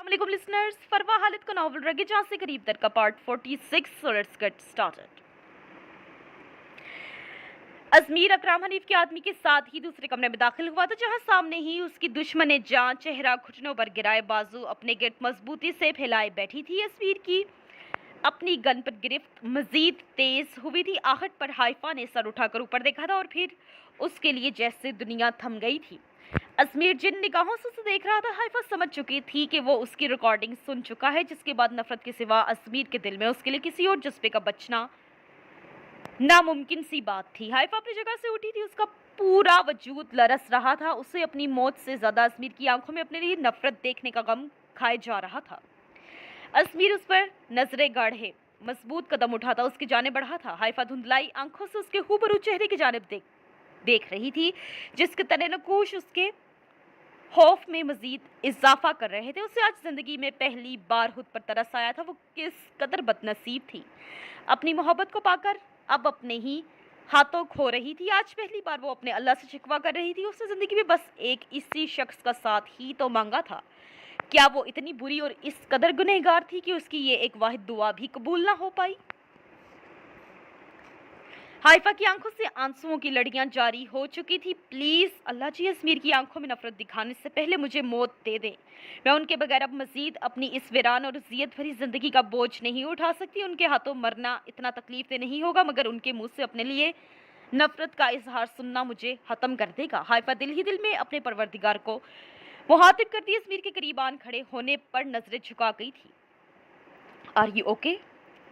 Assalamualaikum listeners, फरवा हालिद का novel रगे जहाँ से करीब दर का part 46 so let's get started. Ajmir Akram Hanif के आदमी के साथ ही दूसरे कमरे में दाखिल हुआ था जहां सामने ही उसकी दुश्मन जान चेहरा घुटनों पर गिराए बाजू अपने गिरफ्त मजबूती से फैलाए बैठी थी. अजमीर की अपनी गन पर गिरफ्त मजीद तेज हुई थी. आहट पर हाइफा ने सर उठाकर ऊपर देखा था और फिर उसके लिए जैसे दुनिया थम गई थी. अजमीर जिन निगाहों से उसे देख रहा था हाइफा समझ चुकी थी कि वो उसकी रिकॉर्डिंग सुन चुका है, जिसके बाद नफरत के सिवा अजमीर के दिल में उसके लिए किसी और जज्बे का बचना नामुमकिन सी बात थी. हाइफा अपनी जगह से उठी थी. उसका पूरा वजूद लरस रहा था. उसे अपनी मौत से ज्यादा अजमीर की आंखों में अपने लिए नफरत देखने का गम खाए जा रहा था. अजमीर उस पर नजरें गाढ़े मजबूत कदम उठाता उसकी जाने बढ़ा था. हाइफा धुंधलाई आंखों से उसके हूबरू चेहरे की जानिब देख रही थी, जिसके तने नकूश उसके खौफ में मजीद इजाफा कर रहे थे. उसे आज जिंदगी में पहली बार खुद पर तरस आया था. वो किस कदर बदनसीब थी. अपनी मोहब्बत को पाकर अब अपने ही हाथों खो रही थी. आज पहली बार वो अपने अल्लाह से शिकवा कर रही थी. उसने जिंदगी में बस एक इसी शख्स का साथ ही तो मांगा था. क्या वो इतनी बुरी और इस कदर गुनहगार थी कि उसकी ये एक वाहिद दुआ भी कबूल ना हो पाई? हाइफा की आंखों से आंसुओं की लड़ियां जारी हो चुकी थी. प्लीज अल्लाह जी, अजमीर की आंखों में नफरत दिखाने से पहले मुझे मौत दे दें. मैं उनके बगैर अब मजीद अपनी इस वीरान और जियत भरी जिंदगी का बोझ नहीं उठा सकती. उनके हाथों मरना इतना तकलीफ दे नहीं होगा, मगर उनके मुंह से अपने लिए नफरत का इजहार सुनना मुझे खत्म कर देगा. हाइफा दिल ही दिल में अपने परवरदिगार को मुहातिब करती अजमीर के करीब आन खड़े होने पर नजरें झुका गई थी. Are you okay?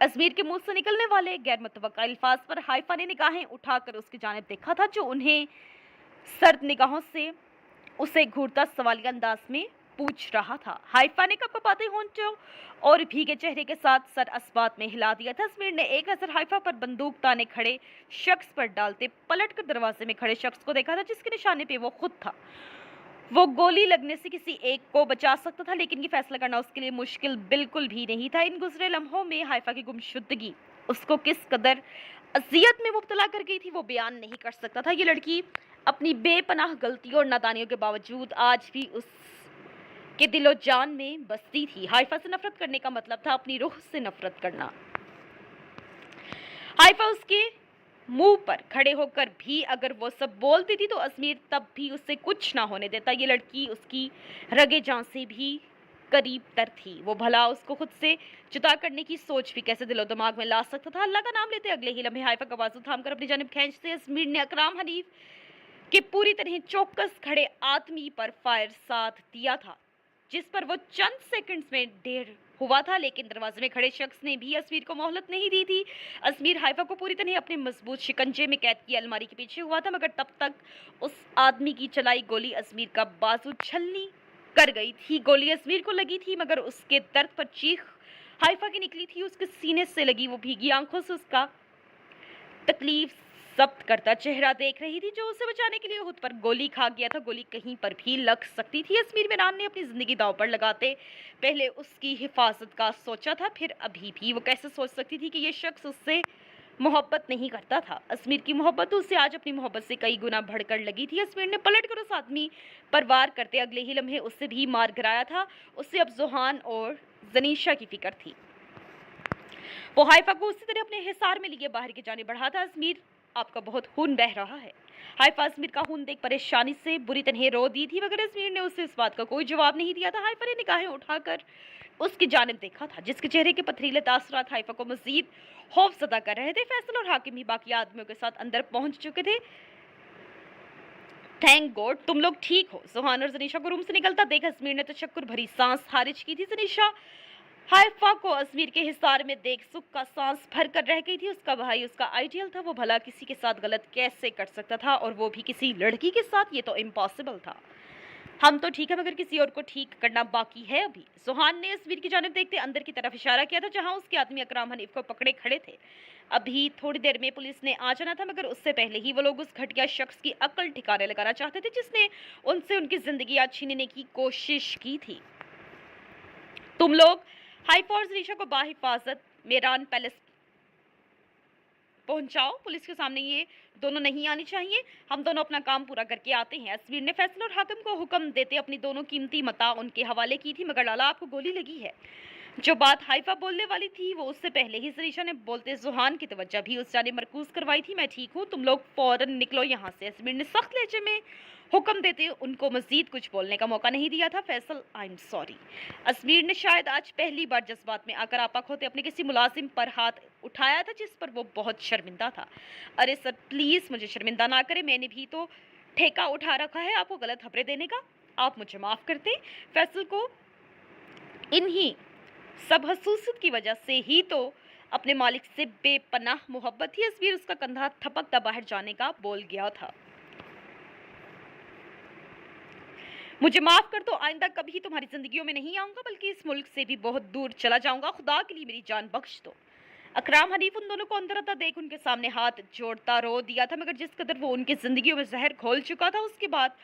अजमीर के मुंह से निकलने वाले गैर मुतवक्का अल्फाज पर हाइफा ने निगाहें उठाकर उसकी जानिब देखा था, जो उन्हें सर्द निगाहों से उसे घूरता सवालिया अंदाज में पूछ रहा था. हाइफा ने कपकपाते होंठों और भीगे चेहरे के साथ सर असबात में हिला दिया था. अजमीर ने एक नजर हाइफा पर बंदूक ताने खड़े शख्स पर डालते पलटकर दरवाजे में खड़े शख्स को देखा था, जिसके निशाने पे वो खुद था. वो गोली लगने से किसी एक को बचा सकता था, लेकिन ये फैसला करना उसके लिए मुश्किल बिल्कुल भी नहीं था. इन गुजरे लम्हों में हाइफा की गुमशुदगी उसको किस कदर अजियत में मुब्तला कर गई थी वो बयान नहीं कर सकता था. ये लड़की अपनी बेपनाह गलतियों और नादानियों के बावजूद आज भी उसके दिलो जान में बसती थी. हाइफा से नफरत करने का मतलब था अपनी रूह से नफरत करना. हाइफा उसके मुंह पर खड़े होकर भी अगर वो सब बोलती थी तो अजमीर तब भी उससे कुछ ना होने देता. ये लड़की उसकी रगे जान से भी करीब तर थी. वो भला उसको खुद से जुदा करने की सोच भी कैसे दिलो दिमाग में ला सकता था. अल्लाह का नाम लेते अगले ही लम्हे हाइफा का बाजू थामकर अपनी जानिब खींचते अजमीर ने अकराम हनीफ के पूरी तरह चौकस खड़े आदमी पर फायर साथ दिया था, जिस पर वो चंद सेकंड्स में ढेर हुआ था. लेकिन दरवाजे में खड़े शख्स ने भी अजमीर को मोहलत नहीं दी थी. अजमीर हाइफा को पूरी तरह अपने मजबूत शिकंजे में कैद की अलमारी के पीछे हुआ था, मगर तब तक उस आदमी की चलाई गोली अजमीर का बाजू छलनी कर गई थी. गोली अजमीर को लगी थी, मगर उसके दर्द पर चीख हाइफा की निकली थी. उसके सीने से लगी वो भीगी आंखों से उसका तकलीफ जब्त करता चेहरा देख रही थी, जो उसे बचाने के लिए खुद पर गोली खा गया था. गोली कहीं पर भी लग सकती थी. अजमीर मेरान ने अपनी जिंदगी दांव पर लगाते पहले उसकी हिफाजत का सोचा था, फिर अभी भी वो कैसे सोच सकती थी कि ये शख्स उससे मोहब्बत नहीं करता था. अजमीर की मोहब्बत उसे आज अपनी मोहब्बत से कई गुना बढ़कर लगी थी. अजमीर ने पलटकर उस आदमी पर वार करते अगले ही लम्हे उससे भी मार गिराया था. उसे अब जोहान और जनीशा की फिक्र थी. वो हाइफा को उसी तरह अपने हिसार में लिए बाहर की जाने बढ़ा था. अजमीर, आपका बहुत खून बह रहा है. हाइफा अजमीर का खून देख परेशानी से बुरी तरह रो दी थी, मगर अजमीर ने उसे इस बात का कोई जवाब नहीं दिया था. हाइफा ने निगाहें उठाकर उसकी जानिब देखा था, जिसके चेहरे के पथरीले तासरात हाइफा को मजीद खौफजदा कर रहे थे. फैसल और हाकिम ही बाकी आदमियों के साथ अंदर पहुंच चुके थे. थैंक गॉड तुम लोग ठीक हो. सुहान और जनीशा को रूम से निकलता देख अजमीर ने तशक्कुर भरी सांस खारिज की थी. जनीशा हाइफा को अजमीर के हिसार में देख सुख का सांस भर कर रह गई थी. उसका भाई उसका आइडियल था. वो भला किसी के साथ गलत कैसे कर सकता था, और वो भी किसी लड़की के साथ? ये तो इम्पॉसिबल था. हम तो ठीक है, मगर किसी और को ठीक करना बाकी है अभी. सुहान ने अजमीर की जानिब देखते अंदर की तरफ इशारा किया था, जहां उसके आदमी अकराम हनीफ को पकड़े खड़े थे. अभी थोड़ी देर में पुलिस ने आ जाना था, मगर उससे पहले ही वो लोग उस घटिया शख्स की अकल ठिकाने लगाना चाहते थे, जिसने उनसे उनकी जिंदगी आज छीनने की कोशिश की थी. तुम लोग हाइफा और जनीशा को बाहिफाजत मेरान पैलेस पहुंचाओ, पुलिस के सामने ये दोनों नहीं आनी चाहिए, हम दोनों अपना काम पूरा करके आते हैं। असमीर ने फैसल और हाकिम को हुक्म देते अपनी दोनों कीमती मता उनके हवाले की थी, मगर लाला आपको गोली लगी है। जो बात हाइफा बोलने वाली थी वो उससे पहले ही सनीशा ने बोलते जुहान की तवज्जो भी उस जाने मरकूज करवाई थी। मैं ठीक हूँ, तुम लोग फौरन निकलो यहाँ से। असमीर ने सख्त लहजे में हुक्म देते उनको मजीद कुछ बोलने का मौका नहीं दिया था। Faisal, I am sorry. Asmir ने शायद आज पहली बार जज्बात में आकर आपाक होते अपने किसी मुलाजिम पर हाथ उठाया था जिस पर वो बहुत शर्मिंदा था। अरे सर प्लीज मुझे शर्मिंदा ना करें, मैंने भी तो ठेका उठा रखा है आपको गलत खबरें देने का, आप मुझे माफ करते। फैसल को इन्हीं सब हसूसियत की वजह से ही तो अपने मालिक से बेपनाह मोहब्बत थी। असमीर उसका कंधा थपकता बाहर जाने का बोल गया था। मुझे माफ कर दो, आइंदा कभी तुम्हारी जिंदगियों में नहीं आऊंगा, बल्कि इस मुल्क से भी बहुत दूर चला जाऊंगा। खुदा के लिए मेरी जान बख्श दो। अकराम हनीफ उन दोनों को अंदर आता देख उनके सामने हाथ जोड़ता रो दिया था, मगर जिस कदर वो उनकी जिंदगियों में जहर घोल चुका था उसके बाद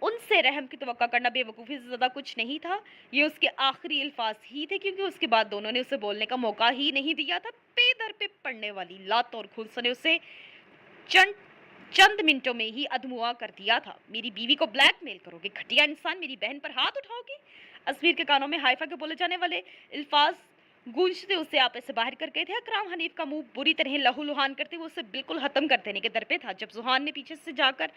उनसे रहम की तवक्का करना बेवकूफ़ी से ज़्यादा कुछ नहीं था। ये उसके आखिरी अल्फाज ही थे, क्योंकि उसके बाद दोनों ने उसे बोलने का मौका ही नहीं दिया था। पेदर पे पड़ने वाली लात और खुनस ने उसे चंद मिनटों में ही अधमुआ कर दिया था। मेरी बीवी को ब्लैकमेल करोगे, घटिया इंसान, मेरी बहन पर हाथ उठाओगे। असमीर के कानों में हाइफा के बोले जाने वाले अल्फाज गूंजते उसे आपे से बाहर कर गए थे। अकराम हनीफ का मुंह बुरी तरह लहूलुहान करते हुए उसे बिल्कुल खत्म कर देने के दर पे था। जब सुहान ने पीछे से जाकर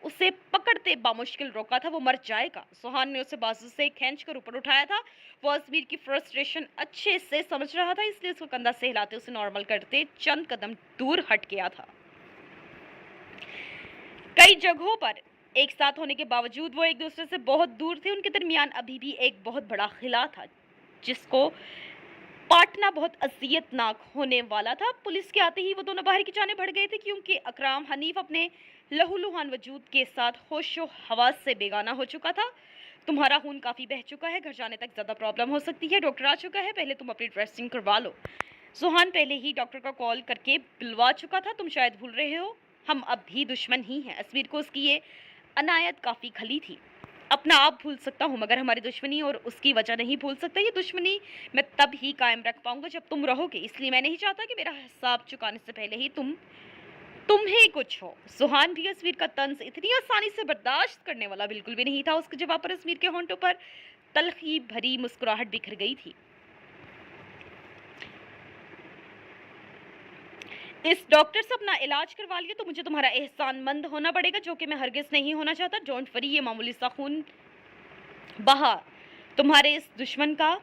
उसे पकड़ते बामुश्किल रोका था, वो मर जाएगा। सुहान ने उसे बाजू से खींचकर ऊपर उठाया था। वो असमीर की फ्रस्ट्रेशन अच्छे से समझ रहा था, इसलिए उसको कंधा से हिलाते उसे नॉर्मल करते चंद कदम दूर हट गया था। कई जगहों पर एक साथ होने के बावजूद वो एक दूसरे से बहुत दूर थे। उनके दरमियान अभी भी एक बहुत बड़ा खिला था जिसको पाटना बहुत अजियतनाक होने वाला था। पुलिस के आते ही वो दोनों बाहर की जाने बढ़ गए थे, क्योंकि अकराम हनीफ अपने लहूलुहान वजूद के साथ होशो हवास से बेगाना हो चुका था। तुम्हारा खून काफ़ी बह चुका है, घर जाने तक ज़्यादा प्रॉब्लम हो सकती है, डॉक्टर आ चुका है, पहले तुम अपनी ड्रेसिंग करवा लो। सुहान पहले ही डॉक्टर का कॉल करके बुलवा चुका था, तुम शायद भूल रहे हो, हम अब भी दुश्मन ही हैं। असमीर को उसकी ये अनायत काफ़ी खली थी। अपना आप भूल सकता हूँ, मगर हमारी दुश्मनी और उसकी वजह नहीं भूल सकता। ये दुश्मनी मैं तब ही कायम रख पाऊंगा जब तुम रहोगे, इसलिए मैं नहीं चाहता कि मेरा हिसाब चुकाने से पहले ही तुम्हें कुछ हो। सुहान भी असमीर का तंज इतनी आसानी से बर्दाश्त करने वाला बिल्कुल भी नहीं था। उसके जवाब पर असमीर के होंठों पर तलखी भरी मुस्कुराहट बिखर गई थी। इस डॉक्टर से अपना इलाज करवा लिया तो मुझे तुम्हारा एहसानमंद होना पड़ेगा, जो कि मैं हरगिज नहीं होना चाहता। डोंट वरी, ये मामूली सा खून बहा तुम्हारे इस दुश्मन का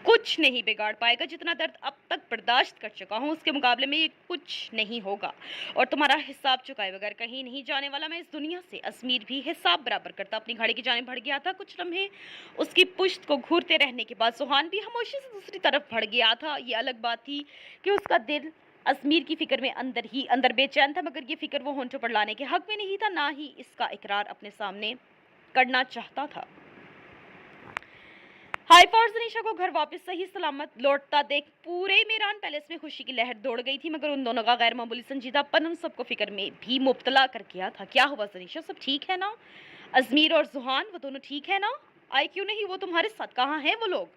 कुछ नहीं बिगाड़ पाएगा। जितना दर्द अब तक बर्दाश्त कर चुका हूँ उसके मुकाबले में ये कुछ नहीं होगा, और तुम्हारा हिसाब चुकाए बगैर कहीं नहीं जाने वाला मैं इस दुनिया से। असमीर भी हिसाब बराबर करता अपनी घड़ी की जानिब बढ़ गया था। कुछ लम्हे उसकी पुश्त को घूरते रहने के बाद सुहान भी खामोशी से दूसरी तरफ बढ़ गया था। ये अलग बात थी कि उसका दिल असमीर की फिक्र में अंदर ही अंदर बेचैन था, मगर ये फिक्र वो होंठों पर लाने के हक में नहीं था, ना ही इसका इकरार अपने सामने करना चाहता था। हाइफा और जनीशा को घर वापस सही सलामत लौटता देख पूरे मीरान पैलेस में खुशी की लहर दौड़ गई थी, मगर उन दोनों का गैर मामूली संजीदापन उन सबको फिक्र में भी मुब्तला कर गया था। क्या हुआ जनीशा, सब ठीक है ना? अजमीर और जुहान वो दोनों ठीक है ना? आए क्यों नहीं वो तुम्हारे साथ, कहाँ हैं वो लोग?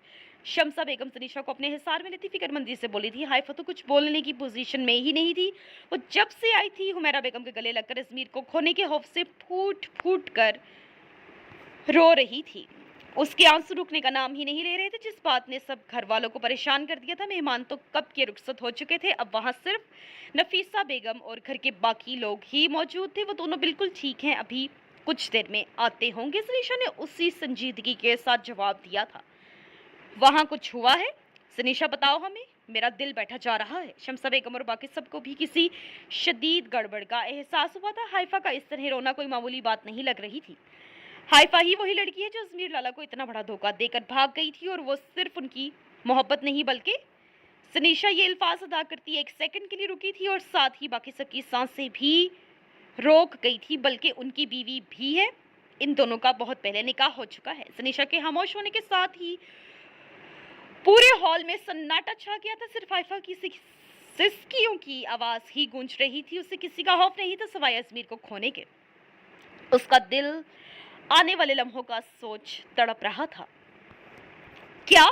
शमसा बेगम जनीशा को अपने हिसार में लेती फिक्रमंदी से बोली थी। हाइफा तो कुछ बोलने की पोजीशन में ही नहीं थी। वो जब से आई थी हुमैरा बेगम के गले लगकर अजमीर को खोने के खौफ से फूट फूट कर रो रही थी। उसके आंसू रुकने का नाम ही नहीं ले रहे थे। जिस बात ने सब घर वालों को परेशान कर दिया था, मेहमान तो कब के रुखसत हो चुके थे, अब वहाँ सिर्फ नफीसा बेगम और घर के बाकी लोग ही मौजूद थे। वो दोनों बिल्कुल ठीक हैं, अभी कुछ देर में आते होंगे। सनीशा ने उसी संजीदगी के साथ जवाब दिया था। वहाँ कुछ हुआ है सनीशा, बताओ हमें, मेरा दिल बैठा जा रहा है। शमसा बेगम और बाकी सबको भी किसी शदीद गड़बड़ का एहसास हुआ था। हाइफा का इस तरह रोना कोई मामूली बात नहीं लग रही थी। हाइफा ही वही लड़की है जो अजमीर लाला को इतना बड़ा धोखा देकर भाग गई थी, और वो सिर्फ उनकी मोहब्बत नहीं बल्कि सनीशा ये अल्फाज अदा करती एक सेकंड के लिए रुकी थी, और साथ ही बाकी सबकी सांसें भी रोक गई थी, बल्कि उनकी बीवी भी है। इन दोनों का बहुत पहले निकाह हो चुका है। सनीशा के खामोश होने के साथ ही पूरे हॉल में सन्नाटा छा गया था। सिर्फ हाइफा की सिसकियों की आवाज ही गूंज रही थी। उसे किसी का खौफ नहीं था सिवाय अजमीर को खोने के। उसका दिल आने वाले लम्हों का सोच तड़प रहा था। क्या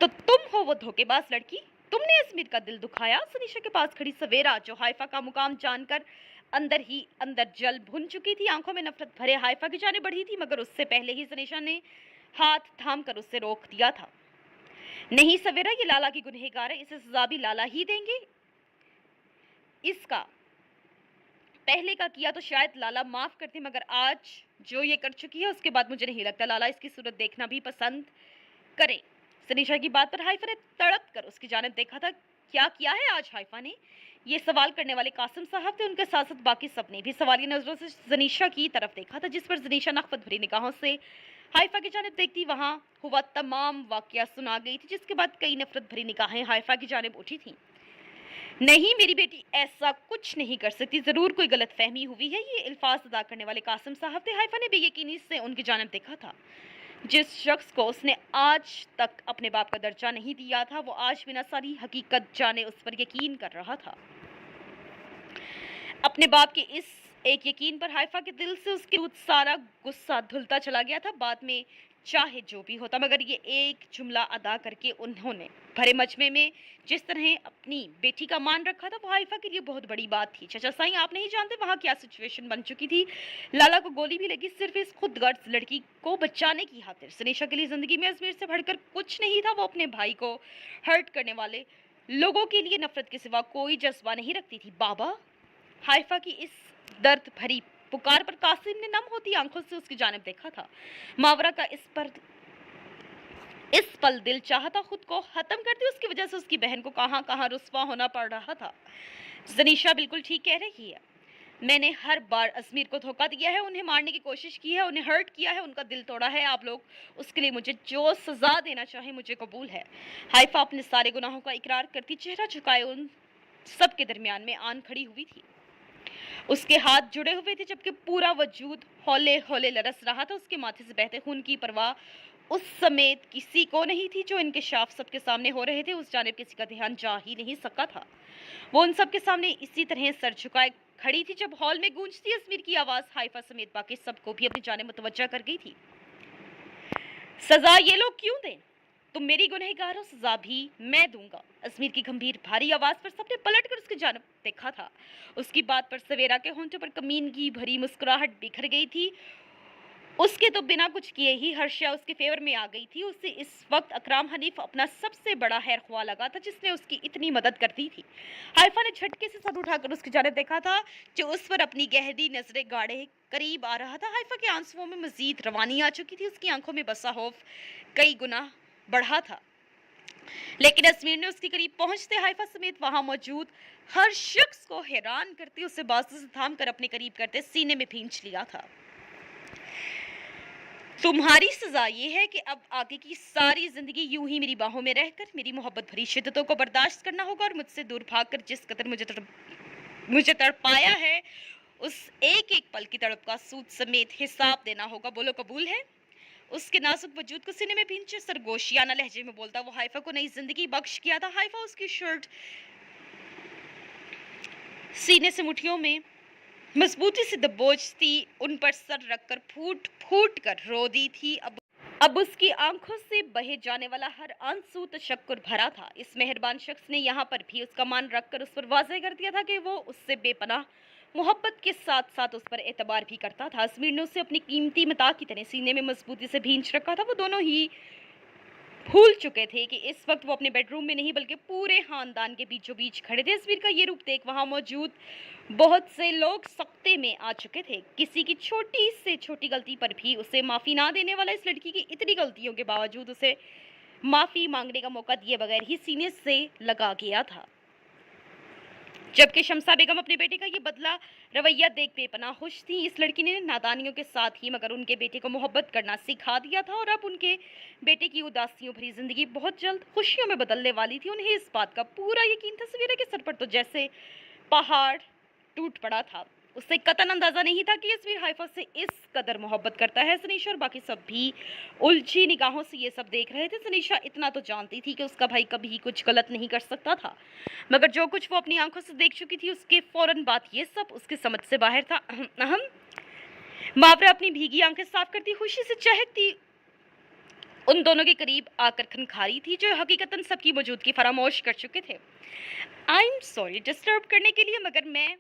तो तुम हो वो धोखेबाज लड़की? तुमने अजमेर का दिल दुखाया। सनीशा के पास खड़ी सवेरा, जो हाइफा का मुकाम जानकर अंदर ही अंदर जल भुन चुकी थी, आंखों में नफरत भरे हाइफा की जाने बढ़ी थी, मगर उससे पहले ही सनीशा ने हाथ थाम कर उससे रोक दिया था। नहीं सवेरा, ये लाला की गुनहगार है, इसे सजा भी लाला ही देंगे। इसका पहले का किया तो शायद लाला माफ करते, मगर आज जो ये कर चुकी है उसके बाद मुझे नहीं लगता लाला इसकी सूरत देखना भी पसंद करे। सनीशा की बात पर हाइफा ने तड़प कर उसकी जानिब देखा था। क्या किया है आज हाइफा ने? ये सवाल करने वाले कासिम साहब थे, उनके साथ साथ बाकी सबने भी सवालिया नजरों से सनीशा की तरफ देखा था, जिस पर सनीशा नफरत भरी निगाहों से हाइफा की जानिब देखती वहां हुआ तमाम वाकया सुना गई थी, जिसके बाद कई नफरत भरी निगाहें हाइफा की जानिब उठी थी। नहीं, मेरी बेटी ऐसा कुछ नहीं कर सकती, जरूर कोई गलत फहमी हुई है। ये अल्फाज अदा करने वाले कासिम साहब थे। हाइफा ने बेयकीनी से उनकी जानिब देखा था। जिस शख्स को उसने आज तक अपने बाप का दर्जा नहीं दिया था, वो आज बिना सारी हकीकत जाने उस पर यकीन कर रहा था। अपने बाप के इस एक यकीन पर हाइफा के दिल से उसके सारा गुस्सा धुलता चला गया था। बाद में चाहे जो भी होता, मगर ये एक जुमला अदा करके उन्होंने भरे मजमे में जिस तरह अपनी बेटी का मान रखा था, वो हाइफा के लिए बहुत बड़ी बात थी। चाचा साईं, आप नहीं जानते वहाँ क्या सिचुएशन बन चुकी थी। लाला को गोली भी लगी सिर्फ इस खुदगर्ज लड़की को बचाने की खातिर। सनीशा के लिए जिंदगी में अजमेर से बढ़कर कुछ नहीं था। वो अपने भाई को हर्ट करने वाले लोगों के लिए नफरत के सिवा कोई जज्बा नहीं रखती थी। बाबा, हाइफा की इस दर्द भरी पुकार पर कासिम ने नम होती आंखों से उसकी जानिब देखा था। मावरा का इस पल दिल चाहता खुद को खत्म कर दी। उसकी वजह से उसकी बहन को कहां कहां रुस्वा होना पड़ रहा था। सनीशा बिल्कुल ठीक कह रही है। मैंने हर बार अजमेर को धोखा दिया है, उन्हें मारने की कोशिश की है, उन्हें हर्ट किया है, उनका दिल तोड़ा है। आप लोग उसके लिए मुझे जो सजा देना चाहे मुझे कबूल है। हाइफा अपने सारे गुनाहों का इकरार करती चेहरा झुकाए उन सबके दरमियान में आन खड़ी हुई थी। उसके हाथ जुड़े हुए थे, जबकि पूरा वजूद हौले हौले लरस रहा था। उसके माथे से बहते खून की परवाह उस समेत किसी को नहीं थी। जो इंकशाफ सबके सामने हो रहे थे, उस जानिब किसी का ध्यान जा ही नहीं सका था। वो उन सबके सामने इसी तरह सर झुकाए खड़ी थी जब हॉल में गूंजती अजमेर की आवाज हाइफा समेत बाकी सबको भी अपनी जानिब मुतवज्जा कर गई थी। सजा ये लोग क्यों दें? तुम मेरी गुनहगार हो, सजा भी मैं दूंगा। अजमेर की गंभीर भारी आवाज पर सबने पलटकर उसकी जानिब देखा था। उसकी बात पर सवेरा के होंठों पर कमीनगी भरी मुस्कुराहट बिखर गई थी। उसके तो बिना कुछ किए ही हर्षा उसके फेवर में आ गई थी। उसे इस वक्त अकराम हनीफ अपना सबसे बड़ा हैरख्वा लगा था, जिसने उसकी इतनी मदद कर दी थी। हाइफा ने झटके से सर उठाकर उसकी जानिब देखा था, जो उस पर अपनी गहरी नजरें गाड़े करीब आ रहा था। हाइफा के आंसुओं में मजीद रवानी आ चुकी थी। उसकी आंखों में बसा खौफ कई गुना बढ़ा था। लेकिन अजमेर ने उसके करीब पहुंचते हाइफा समेत वहां मौजूद हर शख्स को हैरान करते, उसे बाजू से थाम कर अपने करीब करते सीने में भींच लिया था। तुम्हारी सजा ये है कि अब आगे की सारी जिंदगी यूं ही मेरी बाहों में रहकर मेरी मोहब्बत भरी शिद्दतों को बर्दाश्त करना होगा, और मुझसे दूर भागकर जिस कदर मुझे तड़पाया है, उस एक एक पल की तड़प का सूद समेत हिसाब देना होगा। बोलो कबूल है? उसके नाजुक वजूद को सीने में भींचे सरगोशियाना लहजे में बोलता वो हाइफा को नई जिंदगी बख्श किया था। हाइफा उसकी शर्ट सीने से मुट्ठियों में मजबूती से दबोचती, उन पर सर रखकर फूट फूट कर रो दी थी। अब उसकी आंखों से बहे जाने वाला हर आंसू तशक्कुर भरा था। इस मेहरबान शख्स ने यहाँ पर भी उसका मान रखकर उस पर वाज़ेह कर दिया था कि वो उससे बेपनाह मोहब्बत के साथ साथ उस पर एतबार भी करता था। अजमेर ने उसे अपनी कीमती मता की तरह सीने में मजबूती से भींच रखा था। वो दोनों ही भूल चुके थे कि इस वक्त वो अपने बेडरूम में नहीं बल्कि पूरे खानदान के बीचों बीच खड़े थे। अजमेर का ये रूप देख वहां मौजूद बहुत से लोग सख्ते में आ चुके थे। किसी की छोटी से छोटी गलती पर भी उसे माफ़ी ना देने वाला इस लड़की की इतनी गलतियों के बावजूद उसे माफ़ी मांगने का मौका दिए बगैर ही सीने से लगा गया था। जबकि शमसा बेगम अपने बेटे का ये बदला रवैया देख बेपनाह खुश थी। इस लड़की ने नादानियों के साथ ही मगर उनके बेटे को मोहब्बत करना सिखा दिया था, और अब उनके बेटे की उदासियों भरी जिंदगी बहुत जल्द खुशियों में बदलने वाली थी। उन्हें इस बात का पूरा यकीन था। सवेरा के सर पर तो जैसे पहाड़ टूट पड़ा था। उसे कतन अंदाजा नहीं था कि अजमेर हाइफा से इस कदर मोहब्बत करता है। सनीशा और बाकी सब भी उलझी निगाहों से ये सब देख रहे थे। सनीशा इतना तो जानती थी कि उसका भाई कभी कुछ गलत नहीं कर सकता था, मगर जो कुछ वो अपनी आंखों से देख चुकी थी उसके फौरन बाद ये सब उसके समझ से बाहर था। मावरा अपनी भीगी आंखें साफ करती खुशी से चहकती उन दोनों के करीब आकर खनखारी थी, जो हकीकतन सबकी मौजूदगी फरामोश कर चुके थे। आई एम सॉरी डिस्टर्ब करने के लिए, मगर मैं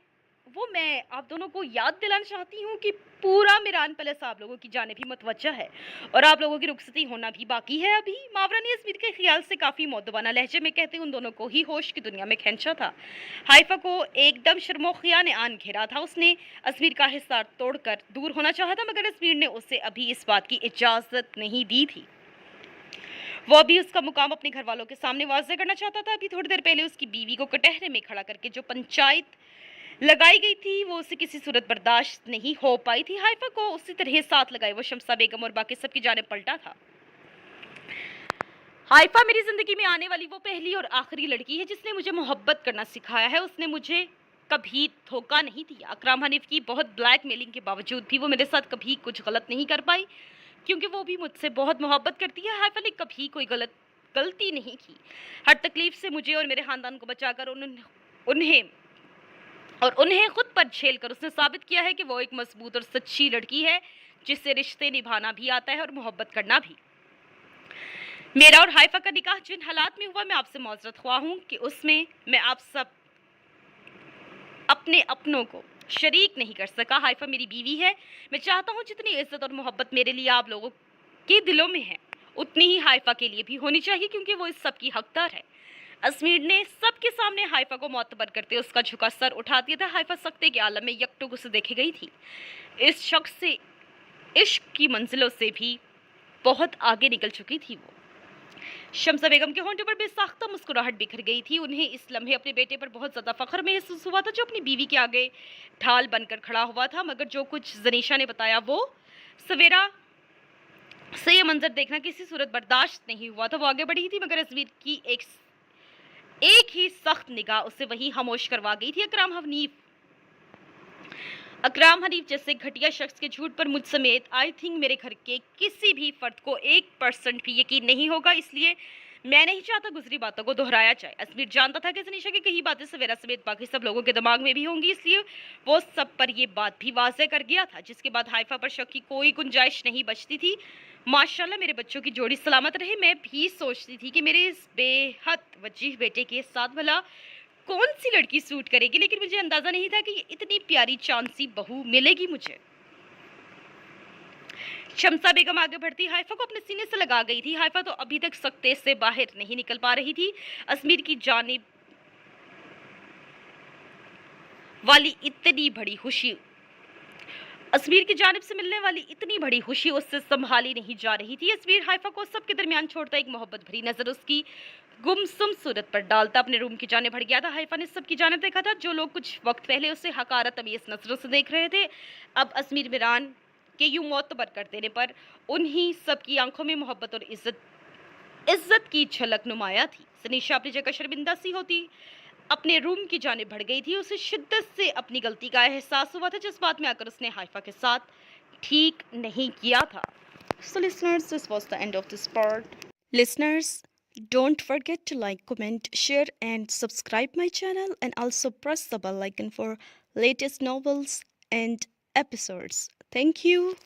आप दोनों को याद दिलाना चाहती हूँ कि पूरा मीरान पैलेस आप लोगों की जानिब ही मुतवज्जा है और आप लोगों की रुखसती होना भी बाकी है अभी। मावरा ने अस्मीर के ख्याल से काफ़ी मौदबाना लहजे में कहते उन दोनों को ही होश की दुनिया में खींचा था। हाइफा को एकदम शर्मोखिया ने आन घेरा था। उसने अस्मीर का हिस्सा तोड़कर दूर होना चाहा था, मगर अस्मीर ने उसे अभी इस बात की इजाज़त नहीं दी थी। वो अभी उसका मुकाम अपने घर वालों के सामने वाज़ेह करना चाहता था। अभी थोड़ी देर पहले उसकी बीवी को कटहरे में खड़ा करके जो पंचायत लगाई गई थी, वो उसे किसी सूरत बर्दाश्त नहीं हो पाई थी। हाइफा को उसी तरह साथ लगाए वो शमसा बेगम और बाकी सबकी जाने पलटा था। हाइफा मेरी जिंदगी में आने वाली वो पहली और आखिरी लड़की है जिसने मुझे मोहब्बत करना सिखाया है। उसने मुझे कभी धोखा नहीं दिया। अकराम हनीफ की बहुत ब्लैकमेलिंग के बावजूद भी वो मेरे साथ कभी कुछ गलत नहीं कर पाई, क्योंकि वो भी मुझसे बहुत मोहब्बत करती है। हाइफा ने कभी कोई गलती नहीं की। हर तकलीफ से मुझे और मेरे खानदान को बचाकर उन्हें खुद पर झेल कर उसने साबित किया है कि वो एक मजबूत और सच्ची लड़की है, जिससे रिश्ते निभाना भी आता है और मोहब्बत करना भी। मेरा और हाइफा का निकाह जिन हालात में हुआ, मैं आपसे माजरत ख्वाह हूँ कि उसमें मैं आप सब अपने अपनों को शरीक नहीं कर सका। हाइफा मेरी बीवी है। मैं चाहता हूँ जितनी इज्जत और मोहब्बत मेरे लिए आप लोगों के दिलों में है, उतनी ही हाइफा के लिए भी होनी चाहिए, क्योंकि वो इस सब की हकदार है। अस्मीर ने सबके सामने हाइफा को मोतबर करते उसका झुका सर उठा दिया था। हाइफा सख्ते के आलम में यकटुक उसे देखे गई थी। इस शख्स से इश्क की मंजिलों से भी बहुत आगे निकल चुकी थी वो। शमसा बेगम के होंठों पर बेसाख्ता मुस्कुराहट बिखर गई थी। उन्हें इस लम्हे अपने बेटे पर बहुत ज़्यादा फख्र महसूस हुआ था, जो अपनी बीवी के आगे ढाल बनकर खड़ा हुआ था। मगर जो कुछ जनीशा ने बताया, वो सवेरा से ये मंजर देखना किसी सूरत बर्दाश्त नहीं हुआ था। वो आगे बढ़ी थी, मगर अस्मीर की एक ही सख्त निगाह उसे वहीं खामोश करवा गई थी। अकराम हनीफ जैसे घटिया शख्स के झूठ पर मुझ समेत आई थिंक मेरे घर के किसी भी फर्द को 1% भी यकीन नहीं होगा, इसलिए मैं नहीं चाहता गुजरी बातों को दोहराया जाए। अस्मीर जानता था कि सनीशा की कई बातें सवेरा समेत बाकी सब लोगों के दिमाग में भी होंगी, इसलिए वो सब पर यह बात भी वाज़ेह कर गया था, जिसके बाद हाइफा पर शक की कोई गुंजाइश नहीं बचती थी। माशाल्लाह मेरे बच्चों की जोड़ी सलामत रहे। मैं भी सोचती थी कि मेरे इस बेहद वजीह बेटे के साथ भला कौन सी लड़की सूट करेगी, लेकिन मुझे अंदाजा नहीं था कि इतनी प्यारी चांसी बहू मिलेगी मुझे। शमसा बेगम आगे बढ़ती हाइफा को अपने सीने से लगा गई थी। हाइफा तो अभी तक सख्ते से बाहर नहीं निकल पा रही थी। अस्मीर की जानिब वाली इतनी बड़ी खुशी अस्मीर की जानिब से मिलने वाली इतनी बड़ी खुशी उससे संभाली नहीं जा रही थी। अस्मीर हाइफा को सबके दरमियान छोड़ता एक मोहब्बत भरी नजर उसकी गुमसुम सूरत पर डालता अपने रूम की जाने बढ़ गया था। हाइफा ने सबकी जानिब देखा था, जो लोग कुछ वक्त पहले उसे हकारत तमीज़ नजरों से देख रहे थे, अब अस्मीर मीरान के यूं मोतबर कर देने पर उन्हीं सबकी आंखों में मोहब्बत और इज्जत की झलक नुमाया थी। सनीशा अपनी जगह शर्मिंदा सी होती अपने रूम की जानिब बढ़ गई थी। उसे शिद्दत से अपनी गलती का एहसास हुआ था, जिस बात में आकर उसने हाइफा के साथ ठीक नहीं किया था। So listeners, this was the end of this part. Listeners, don't forget to like, comment, share and subscribe my channel, and also press the bell icon for latest novels and episodes. Thank you.